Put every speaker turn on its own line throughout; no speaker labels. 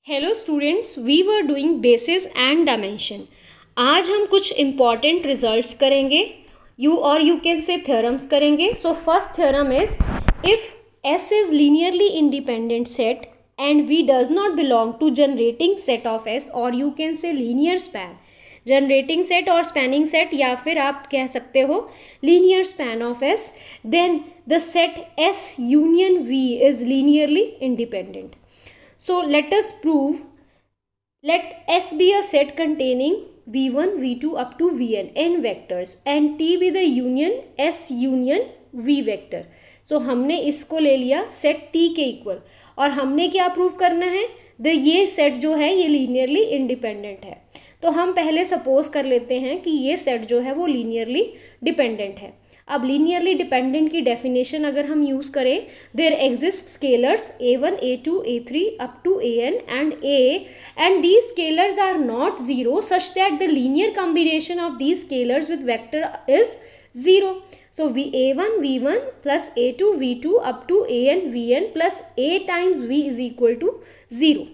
Hello students, we were doing basis and dimension. आज हम कुछ इम्पॉर्टेंट रिजल्ट्स करेंगे, यू कैन से थ्योरम्स करेंगे। So first theorem is if S is linearly independent set and V does not belong to generating set of S, और you can say linear span, generating set और spanning set, या फिर आप कह सकते हो linear span of S, then the set S union V is linearly independent. So let us prove, let S be a set containing V1, V2 up to Vn, n vectors, and T be the union S union V vector. So हमने इसको ले लिया set T के equal, और हमने क्या prove करना है, ये सेट जो है ये लीनियरली इंडिपेंडेंट है. तो हम पहले सपोज कर लेते हैं कि ये सेट जो है वो लीनियरली डिपेंडेंट है. अब लीनियरली डिपेंडेंट की डेफिनेशन अगर हम यूज़ करें, there exist scalars a1, a2, a3 up to an and a, and these scalars are not zero such that the linear combination of these scalars with vector is zero. So a1 v1 plus a2 v2 up to an vn plus a times v is equal to 0.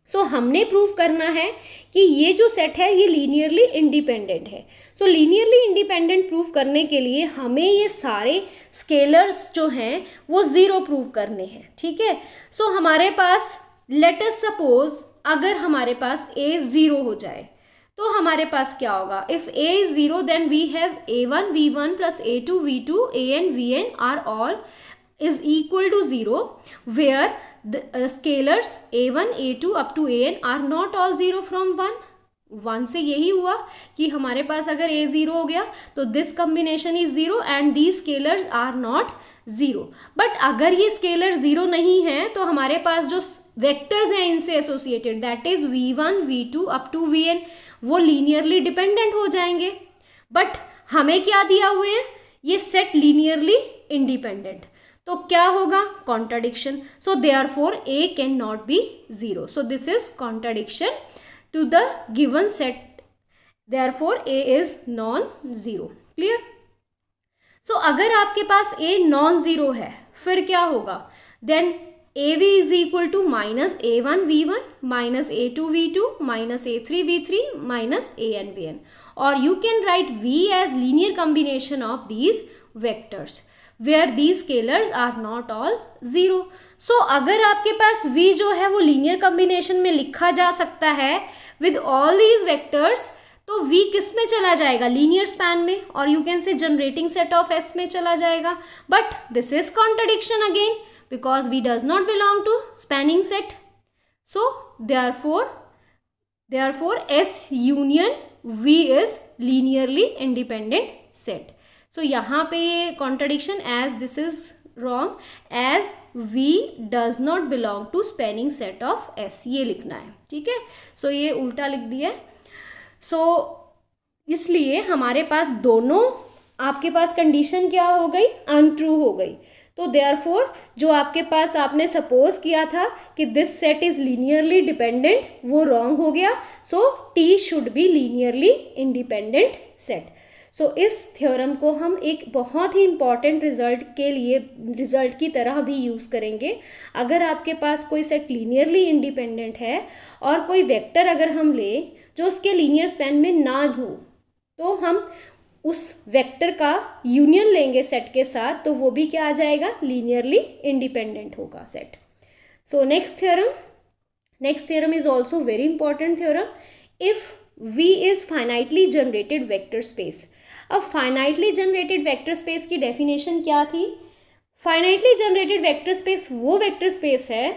सो हमने prove करना है कि ये जो set है ये linearly independent है. सो linearly independent prove करने के लिए हमें ये सारे स्केलर्स जो हैं वो ज़ीरो प्रूव करने हैं. ठीक है. सो हमारे पास लेट अस सपोज अगर हमारे पास a ज़ीरो हो जाए तो हमारे पास क्या होगा, if a is zero then we have a1 v1 plus a2 v2 an vn are all is equal to zero, where the scalars a1 a2 up to an are not all zero from 1 से यही हुआ कि हमारे पास अगर a zero हो गया तो this combination is zero and these scalars are not zero. But अगर ये स्केलर ज़ीरो नहीं है तो हमारे पास जो वेक्टर्स हैं इनसे associated, that is v1 v2 up to vn, वो लीनियरली डिपेंडेंट हो जाएंगे. बट हमें क्या दिया हुए हैं, ये सेट लीनियरली इंडिपेंडेंट, तो क्या होगा, contradiction. So therefore a can not be zero. So this is contradiction to the given set, therefore a is non zero. Clear. So अगर आपके पास a नॉन ज़ीरो है फिर क्या होगा, then av is equal to minus a1 v1 minus a2 v2 minus a3 v3 minus an vn, और you can write v as linear combination of these vectors where these scalars are not all zero. So अगर आपके पास v जो है वो linear combination में लिखा जा सकता है with all these vectors, तो v किस में चला जाएगा, लीनियर स्पैन में, और you can say generating set of s में चला जाएगा. But this is contradiction again because v does not belong to spanning set. So therefore s union v is linearly independent set. So यहाँ पे ये contradiction, as this is wrong, as v does not belong to spanning set of s, ये लिखना है. ठीक है. सो ये उल्टा लिख दिया है. सो इसलिए हमारे पास दोनों, आपके पास कंडीशन क्या हो गई, अनट्रू हो गई. तो देयरफॉर जो आपके पास आपने सपोज किया था कि this set is linearly dependent, वो रॉन्ग हो गया. So t should be linearly independent set. So इस थ्योरम को हम एक बहुत ही इम्पॉर्टेंट रिजल्ट के लिए, रिजल्ट की तरह भी यूज़ करेंगे. अगर आपके पास कोई सेट लीनियरली इंडिपेंडेंट है और कोई वेक्टर अगर हम लें जो उसके लीनियर स्पैन में ना हो, तो हम उस वेक्टर का यूनियन लेंगे सेट के साथ, तो वो भी क्या आ जाएगा, लीनियरली इंडिपेंडेंट होगा set. So next theorem is also very important theorem. If V is finitely generated vector space. अब फाइनाइटली जनरेटेड वेक्टर स्पेस की डेफिनेशन क्या थी, फाइनाइटली जनरेटेड वेक्टर स्पेस वो वेक्टर स्पेस है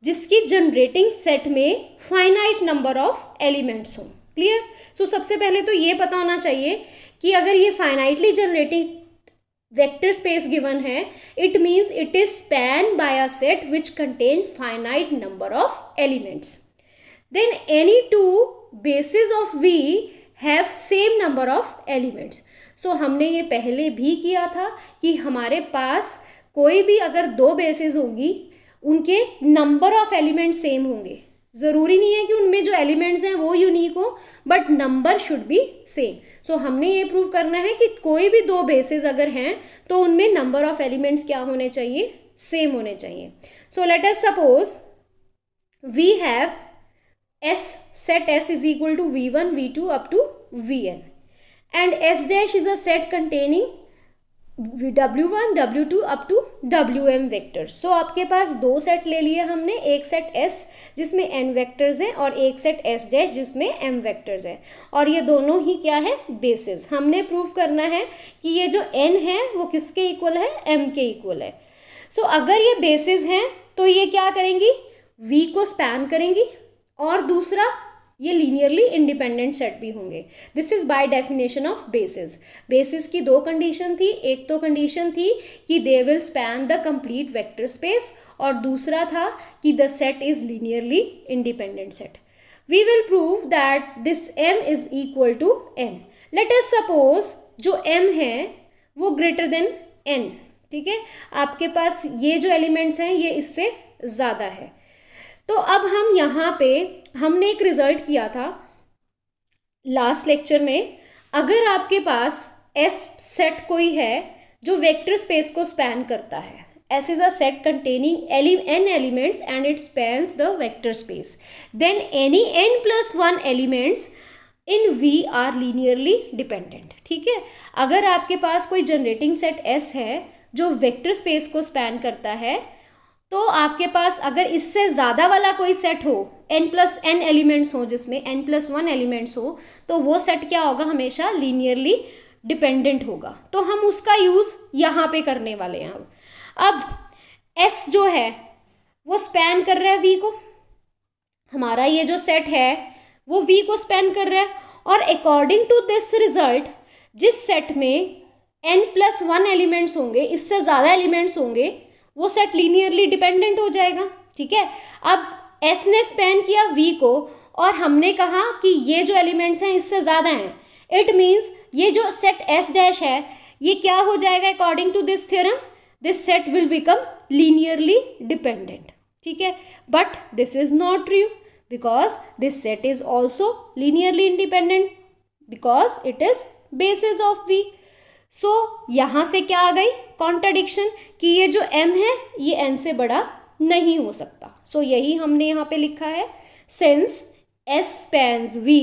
जिसकी जनरेटिंग सेट में finite number of elements हो. Clear. सो सबसे पहले तो ये पता होना चाहिए कि अगर ये finitely generating vector space given है, it means it is span by a set which contain finite number of elements. Then any two bases of V have same number of elements. So हमने ये पहले भी किया था कि हमारे पास कोई भी अगर दो बेसिस होगी उनके नंबर ऑफ एलिमेंट्स सेम होंगे. ज़रूरी नहीं है कि उनमें जो एलिमेंट्स हैं वो यूनिक हो, but number should be same. So हमने ये प्रूव करना है कि कोई भी दो बेसिस अगर हैं तो उनमें नंबर ऑफ एलिमेंट्स क्या होने चाहिए, सेम होने चाहिए. So let us suppose we have S set S is equal to V1 V2 up to Vn, and S dash is a set containing W1 W2 up to Wm vector. So आपके पास दो set ले लिए हमने, एक set S जिसमें n vectors हैं और एक सेट S डैश जिसमें m वेक्टर्स हैं, और ये दोनों ही क्या है, बेसिस. हमने प्रूव करना है कि ये जो n है वो किसके इक्वल है, m के इक्वल है. सो अगर ये बेसिस हैं तो ये क्या करेंगी, V को स्पैन करेंगी, और दूसरा ये लीनियरली इंडिपेंडेंट सेट भी होंगे. This is by definition of basis. Basis की दो कंडीशन थी, एक तो कंडीशन थी कि they will span the complete vector space, और दूसरा था कि the set is linearly independent set. We will prove that this m is equal to n. Let us suppose जो m है वो ग्रेटर देन n. ठीक है, आपके पास ये जो एलिमेंट्स हैं ये इससे ज़्यादा है. तो अब हम यहाँ पे हमने एक रिजल्ट किया था लास्ट लेक्चर में. अगर आपके पास S सेट कोई है जो वेक्टर स्पेस को स्पैन करता है, S is a set containing n elements and it spans the vector space, then any n+1 elements in V are linearly dependent. ठीक है, अगर आपके पास कोई जनरेटिंग सेट S है जो वेक्टर स्पेस को स्पैन करता है, तो आपके पास अगर इससे ज़्यादा वाला कोई सेट हो, n+n एलिमेंट्स हो, जिसमें n+1 एलिमेंट्स हो, तो वो सेट क्या होगा, हमेशा लीनियरली डिपेंडेंट होगा. तो हम उसका यूज़ यहाँ पे करने वाले हैं. अब S जो है वो स्पैन कर रहा है V को, हमारा ये जो सेट है वो V को स्पैन कर रहा है, और अकॉर्डिंग टू दिस रिजल्ट जिस सेट में n+1 एलिमेंट्स होंगे, इससे ज़्यादा एलिमेंट्स होंगे, वो सेट लीनियरली डिपेंडेंट हो जाएगा. ठीक है, अब S ने स्पैन किया V को, और हमने कहा कि ये जो एलिमेंट्स हैं इससे ज़्यादा हैं. इट मीन्स ये जो सेट S डैश है ये क्या हो जाएगा, according to this theorem this set will become linearly dependent. ठीक है, but this is not true because this set is also linearly independent because it is basis of V. सो यहाँ से क्या आ गई कॉन्ट्राडिक्शन कि ये जो m है ये n से बड़ा नहीं हो सकता. सो यही हमने यहाँ पे लिखा है, since S spans V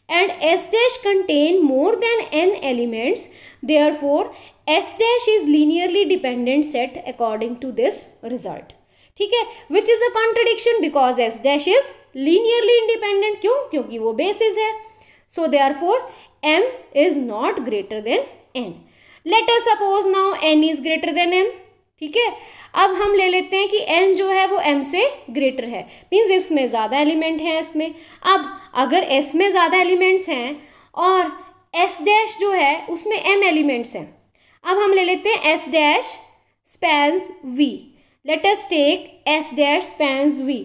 and S dash contain more than n elements, therefore S dash is linearly dependent set according to this result. ठीक है, which is a contradiction because S dash is linearly independent. क्यों, क्योंकि वो basis है. So therefore m is not greater than n. Let us suppose now n is greater than m. ठीक है, अब हम ले लेते हैं कि n जो है वो m से ग्रेटर है, मीन्स इसमें ज़्यादा एलिमेंट है S में. अब अगर S में ज़्यादा एलिमेंट्स हैं और S डैश जो है उसमें m एलिमेंट्स हैं, अब हम ले लेते हैं S dash spans V. Let us take S dash spans V.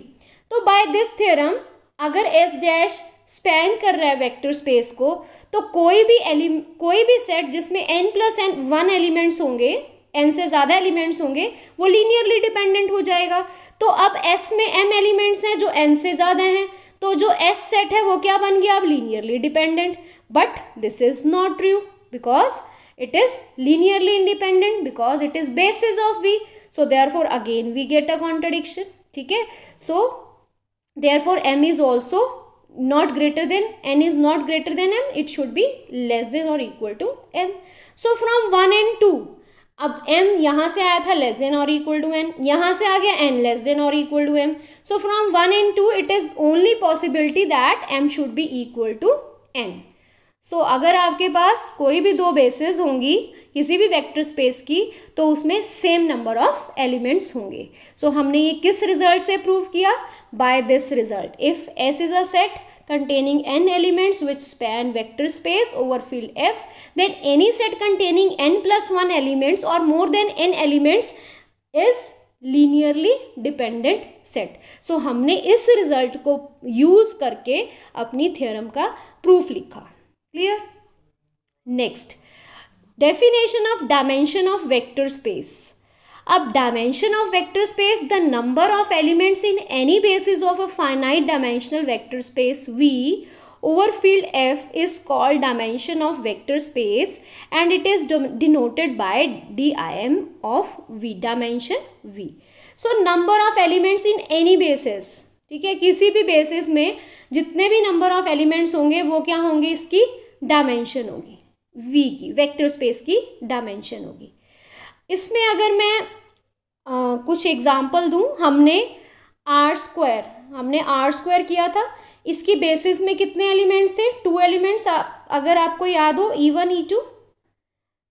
तो बाय दिस थ्योरम अगर S डैश स्पैन कर रहा है वेक्टर स्पेस को, तो कोई भी सेट जिसमें n+1 एलिमेंट्स होंगे, n से ज़्यादा एलिमेंट्स होंगे, वो लीनियरली डिपेंडेंट हो जाएगा. तो अब S में m एलिमेंट्स हैं जो n से ज़्यादा हैं, तो जो S सेट है वो क्या बन गया, अब linearly dependent. But this is not true because it is linearly independent because it is basis of V. So therefore again we get a contradiction. ठीक है, so therefore m is also not greater than, n is not greater than m, it should be less than or equal to m. So from 1 and 2, अब m यहाँ से आया था less than or equal to n, यहाँ से आ गया n less than or equal to m. So from 1 and 2 it is only possibility that m should be equal to n. So अगर आपके पास कोई भी दो बेसिस होंगी किसी भी वेक्टर स्पेस की, तो उसमें सेम नंबर ऑफ एलिमेंट्स होंगे. सो हमने ये किस रिजल्ट से प्रूव किया, by this result. If S is a set containing n elements which span vector space over field F, then any set containing n+1 elements or more than n elements is linearly dependent set. So हमने इस result को use करके अपनी theorem का proof लिखा. Clear. Next, definition of dimension of vector space. अब dimension of vector space, the number of elements in any basis of a finite dimensional vector space V over field F is called dimension of vector space and it is denoted by dim of V, dimension V. So number of elements in any basis, ठीक है, किसी भी basis में जितने भी number of elements होंगे वो क्या होंगे, इसकी डायमेंशन होगी, वी की, वेक्टर स्पेस की डायमेंशन होगी। इसमें अगर मैं कुछ एग्जांपल दूं, हमने आर स्क्वायर किया था, इसकी बेसिस में कितने एलिमेंट्स थे, 2 एलिमेंट्स। अगर आपको याद हो E1 E2,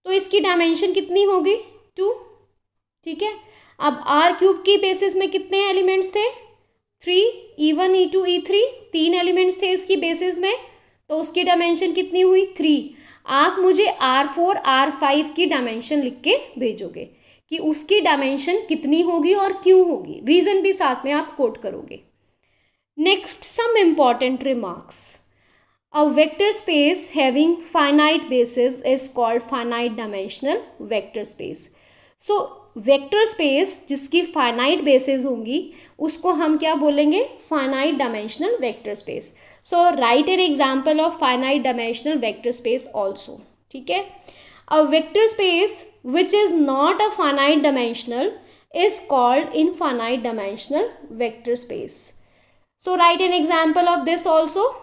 तो इसकी डायमेंशन कितनी होगी, 2, ठीक है। अब आर क्यूब की बेसिस में कितने एलिमेंट्स थे, 3, E1 E2 E3, 3 एलिमेंट्स थे इसकी बेसिस में, तो उसकी डायमेंशन कितनी हुई, 3। आप मुझे R4 R5 की डायमेंशन लिख के भेजोगे कि उसकी डायमेंशन कितनी होगी और क्यों होगी, रीजन भी साथ में आप कोट करोगे। Next, some important remarks. A vector space having finite bases is called finite dimensional vector space. So vector space जिसकी फाइनाइट बेसिस होंगी उसको हम क्या बोलेंगे, finite dimensional vector space. So right an example of finite dimensional vector space also, ठीक है। अ vector space which is not a finite dimensional is called infinite dimensional vector space. So right an example of this also,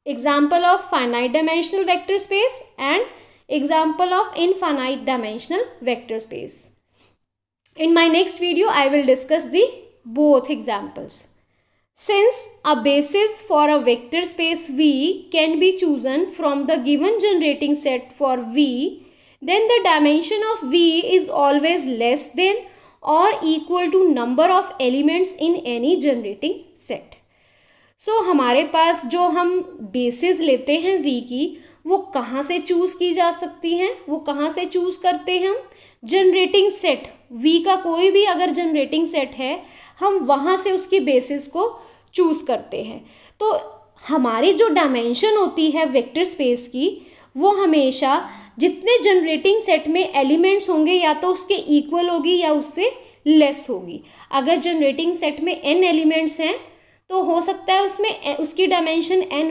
example of finite dimensional vector space and example of infinite dimensional vector space. In my next video I will discuss the both examples. Since a basis for a vector space V can be chosen from the given generating set for V, then the dimension of V is always less than or equal to number of elements in any generating set. सो हमारे पास जो हम basis लेते हैं we की, वो कहाँ से choose की जा सकती हैं, वो कहाँ से चूज़ करते हैं हम, जनरेटिंग सेट, वी का कोई भी अगर जनरेटिंग सेट है हम वहाँ से उसकी बेसिस को चूज़ करते हैं। तो हमारी जो डायमेंशन होती है वेक्टर स्पेस की, वो हमेशा जितने जनरेटिंग सेट में एलिमेंट्स होंगे या तो उसके इक्वल होगी या उससे लेस होगी। अगर जनरेटिंग सेट में n एलिमेंट्स हैं तो हो सकता है उसमें उसकी डायमेंशन n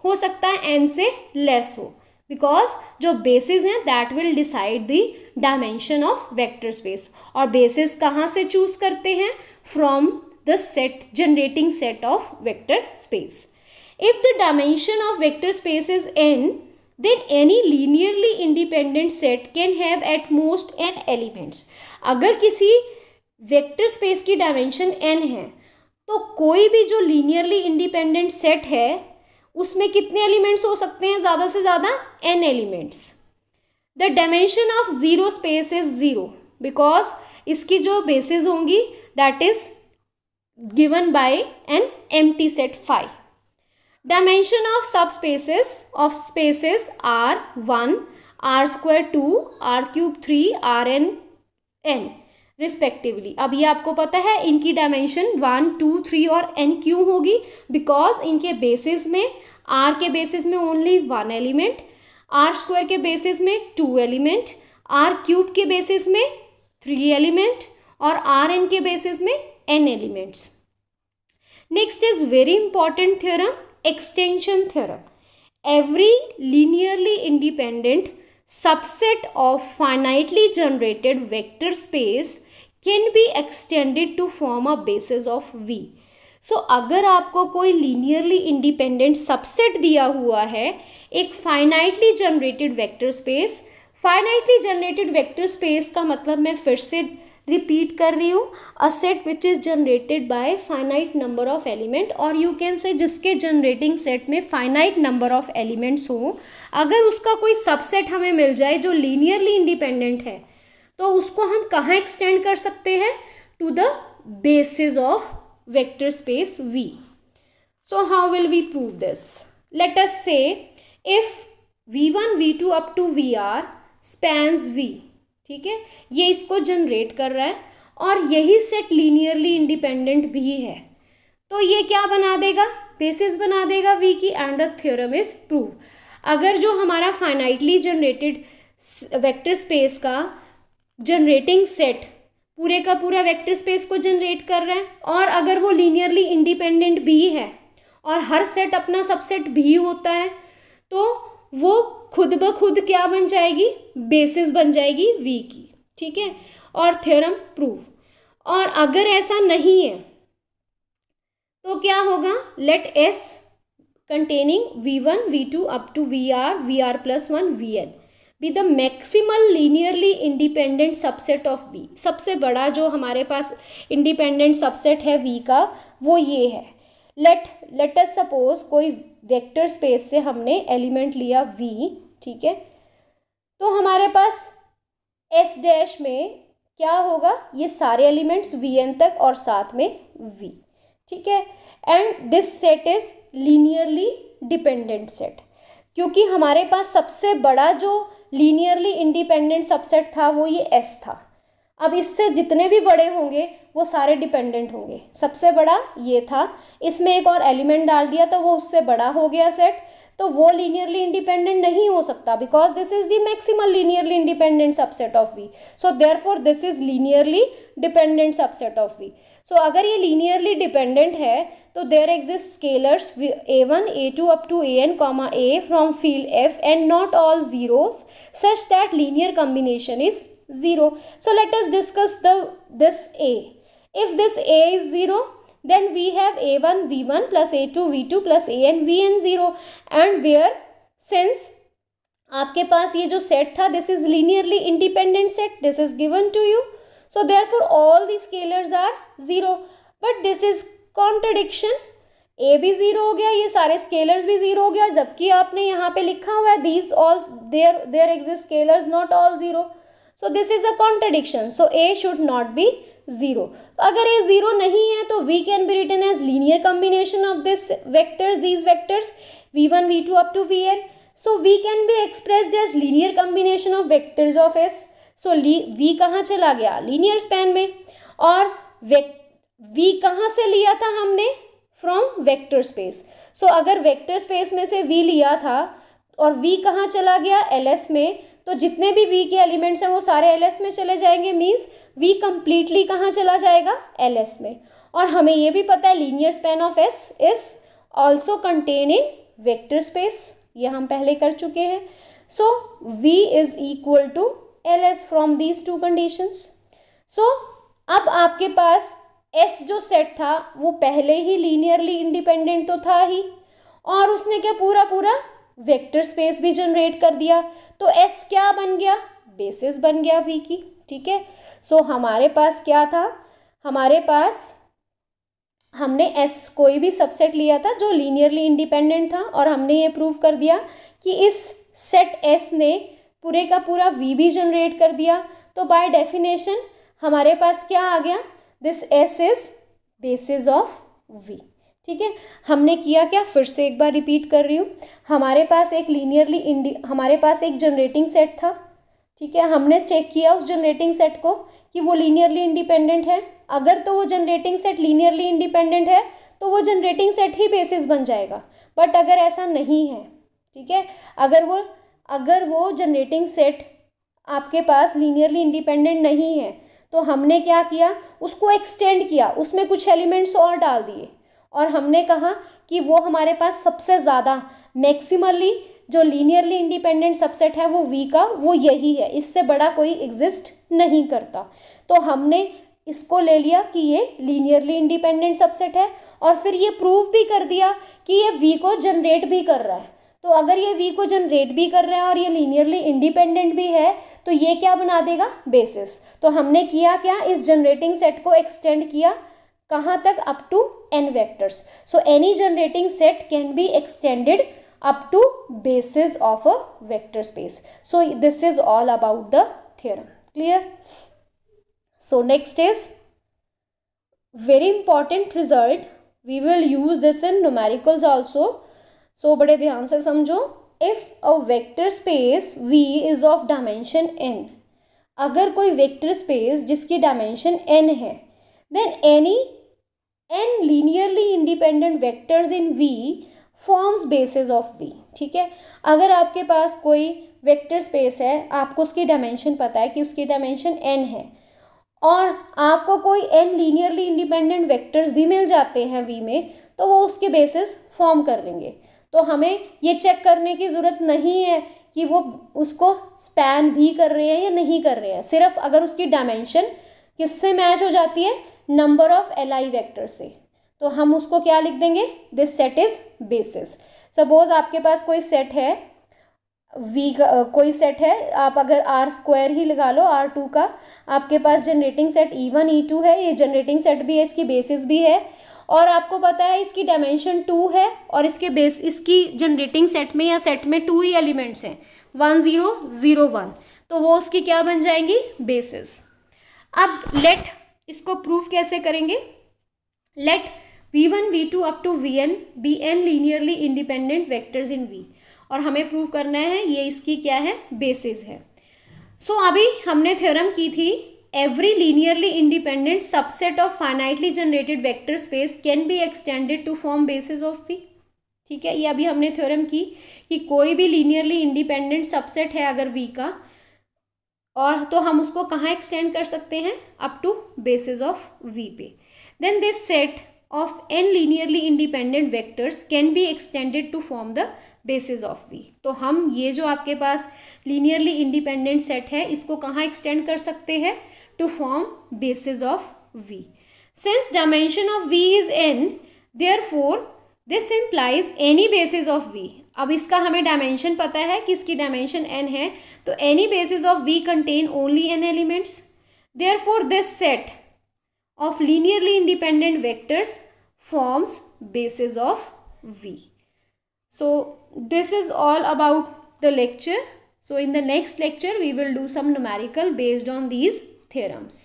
हो सकता है n से लेस हो, बिकॉज जो बेसिस हैं that will decide the dimension of vector space. और बेसिस कहाँ से चूज करते हैं, from the set, generating set of vector space. If the dimension of vector space is n, then any linearly independent set can have at most n elements. अगर किसी vector space की dimension n है तो कोई भी जो linearly independent set है उसमें कितने एलिमेंट्स हो सकते हैं, ज़्यादा से ज़्यादा n elements. The dimension of zero space is 0 because इसकी जो बेसिस होंगी that is given by an empty set phi. Dimension of subspaces of spaces R1, R square 2, R cube 3, Rn n respectively. अब ये आपको पता है इनकी dimension 1, 2, 3 और n क्यों होगी, बिकॉज इनके बेसिस में R के बेसिस में ओनली 1 एलिमेंट, R स्क्वायर के बेसिस में 2 एलिमेंट, R क्यूब के बेसिस में 3 एलिमेंट और Rn के बेसिस में n elements. Next is very important theorem, extension theorem. Every linearly independent subset of finitely generated vector space can be extended to form a basis of V. So अगर आपको कोई linearly independent subset दिया हुआ है एक finitely generated vector space, finitely generated vector space का मतलब मैं फिर से रिपीट कर रही हूँ, अ set which is generated by finite number of element, और यू कैन से जिसके जनरेटिंग सेट में फाइनाइट नंबर ऑफ एलिमेंट्स हो, अगर उसका कोई सबसेट हमें मिल जाए जो लीनियरली इंडिपेंडेंट है तो उसको हम कहाँ एक्सटेंड कर सकते हैं, to the basis of vector space V. So how will we prove this, let us say if V1 V2 up to VR spans V, ठीक है, ये इसको जनरेट कर रहा है और यही सेट लीनियरली इंडिपेंडेंट भी है, तो ये क्या बना देगा, बेसिस बना देगा V की, and the theorem is prove. अगर जो हमारा फाइनाइटली जनरेटेड वेक्टर स्पेस का जनरेटिंग सेट पूरे का पूरा वेक्टर स्पेस को जनरेट कर रहा है और अगर वो लीनियरली इंडिपेंडेंट भी है और हर सेट अपना सबसेट भी होता है, तो वो खुद ब खुद क्या बन जाएगी, बेसिस बन जाएगी V की, ठीक है, और थ्योरम प्रूव। और अगर ऐसा नहीं है तो क्या होगा, let S containing v1 v2 up to vr plus 1 vn be the maximal linearly independent subset of v। सबसे बड़ा जो हमारे पास इंडिपेंडेंट सबसेट है v का वो ये है। लेट अस सपोज कोई वेक्टर स्पेस से हमने एलिमेंट लिया v, ठीक है, तो हमारे पास s डैश में क्या होगा, ये सारे एलिमेंट्स vn तक और साथ में v, ठीक है, and this set is linearly dependent set, क्योंकि हमारे पास सबसे बड़ा जो लीनियरली इंडिपेंडेंट सबसेट था वो ये S था। अब इससे जितने भी बड़े होंगे वो सारे डिपेंडेंट होंगे। सबसे बड़ा ये था, इसमें एक और एलिमेंट डाल दिया तो वो उससे बड़ा हो गया सेट, तो वो लीनियरली इंडिपेंडेंट नहीं हो सकता because this is the maximal linearly independent subset of V। So therefore this is linearly dependent subset of V। सो अगर ये लीनियरली डिपेंडेंट है तो there exist scalars a1 a2 up to an comma a from field f and not all zeros such that linear combination is 0. So let us discuss this a. If this a is 0, then we have a1 v1 plus a2 v2 plus an vn 0, and where since आपके पास ये जो set था this is linearly independent set, this is given to you, so therefore all the scalars are 0, but this is contradiction, ए भी zero हो गया, ये सारे scalars भी जीरो हो गया, जबकि आपने यहाँ पे लिखा हुआ है these all there exist scalars not all zero, so this is a contradiction, so a should not be zero. अगर ए जीरो नहीं है तो we can be written as linear combination of this vectors, these vectors v1 v2 up to vn, so v can be expressed as linear combination of vectors of s। so v कहाँ चला गया, linear span में, और v कहाँ से लिया था हमने, फ्रॉम वेक्टर स्पेस। सो अगर वेक्टर स्पेस में से v लिया था और v कहाँ चला गया, ls में, तो जितने भी v के एलिमेंट्स हैं वो सारे ls में चले जाएंगे, मीन्स v कंप्लीटली कहाँ चला जाएगा, ls में। और हमें ये भी पता है linear span of s is also contain in vector space, ये हम पहले कर चुके हैं। So v is equal to ls from these two conditions. So अब आपके पास S जो सेट था वो पहले ही लीनियरली इंडिपेंडेंट तो था ही, और उसने क्या पूरा पूरा वेक्टर स्पेस भी जनरेट कर दिया, तो S क्या बन गया, बेसिस बन गया V की, ठीक है। सो हमारे पास क्या था, हमारे पास हमने S कोई भी सबसेट लिया था जो लीनियरली इंडिपेंडेंट था, और हमने ये प्रूव कर दिया कि इस सेट S ने पूरे का पूरा V भी जनरेट कर दिया, तो बाय डेफिनेशन हमारे पास क्या आ गया, this S is basis of V, ठीक है। हमने किया क्या, फिर से एक बार रिपीट कर रही हूँ, हमारे पास एक हमारे पास एक जनरेटिंग सेट था, ठीक है, हमने चेक किया उस जनरेटिंग सेट को कि वो लीनियरली इंडिपेंडेंट है। अगर तो वो जनरेटिंग सेट लीनियरली इंडिपेंडेंट है तो वो जनरेटिंग सेट ही बेसिस बन जाएगा, बट अगर ऐसा नहीं है, ठीक है, अगर वो जनरेटिंग सेट आपके पास लीनियरली इंडिपेंडेंट नहीं है तो हमने क्या किया, उसको एक्सटेंड किया, उसमें कुछ एलिमेंट्स और डाल दिए, और हमने कहा कि वो हमारे पास सबसे ज़्यादा मैक्सिमली जो लीनियरली इंडिपेंडेंट सबसेट है वो V का, वो यही है, इससे बड़ा कोई एग्जिस्ट नहीं करता। तो हमने इसको ले लिया कि ये लीनियरली इंडिपेंडेंट सबसेट है, और फिर ये प्रूव भी कर दिया कि ये V को जनरेट भी कर रहा है। तो अगर ये V को जनरेट भी कर रहा है और ये लीनियरली इंडिपेंडेंट भी है तो ये क्या बना देगा, बेसिस। तो हमने किया क्या, इस जनरेटिंग सेट को एक्सटेंड किया, कहाँ तक, up to n vectors. So any generating set can be extended up to basis of a vector space. So this is all about the theorem, clear. So next is very important result, we will use this in numericals also, so बड़े ध्यान से समझो। If a vector space V is of dimension n, अगर कोई vector space जिसकी dimension n है, then any n linearly independent vectors in V forms basis of V, ठीक है। अगर आपके पास कोई वेक्टर स्पेस है, आपको उसकी डायमेंशन पता है कि उसकी डायमेंशन n है, और आपको कोई n लीनियरली इंडिपेंडेंट वेक्टर्स भी मिल जाते हैं V में, तो वो उसके बेसिस फॉर्म कर लेंगे। तो हमें ये चेक करने की ज़रूरत नहीं है कि वो उसको स्पैन भी कर रहे हैं या नहीं कर रहे हैं, सिर्फ अगर उसकी डायमेंशन किससे मैच हो जाती है, नंबर ऑफ Li वेक्टर से। तो हम उसको क्या लिख देंगे, this set is basis. Suppose आपके पास कोई सेट है वी का, कोई सेट है, आप अगर आर स्क्वायर ही लगा लो R2 का, आपके पास जनरेटिंग सेट E1 E2 है, ये जनरेटिंग सेट भी है, इसकी बेसिस भी है, और आपको पता है इसकी डायमेंशन 2 है, और इसकी जनरेटिंग सेट में या सेट में 2 ही एलिमेंट्स हैं 1 0 0 1, तो वो उसकी क्या बन जाएंगी, बेसिस। अब लेट इसको प्रूव कैसे करेंगे, let v1 v2 up to vn be n linearly independent vectors in v, और हमें प्रूव करना है ये इसकी क्या है, बेसिस है। सो अभी हमने थ्योरम की थी every linearly independent subset of finitely generated vector space can be extended to form basis of v। ठीक है, ये अभी हमने थ्योरम की कि कोई भी लीनियरली इंडिपेंडेंट सबसेट है अगर v का, और तो हम उसको कहाँ एक्सटेंड कर सकते हैं, up to basis of v पे। Then this set of n linearly independent vectors can be extended to form the basis of v। तो हम ये जो आपके पास लीनियरली इंडिपेंडेंट सेट है इसको कहाँ एक्सटेंड कर सकते हैं, to form basis of v। Since dimension of v is n, therefore this implies any basis of v। अब इसका हमें डायमेंशन पता है कि इसकी डायमेंशन n है, तो any basis of v contain only n elements, therefore this set of linearly independent vectors forms basis of v. So this is all about the lecture. So in the next lecture we will do some numerical based on these theorems.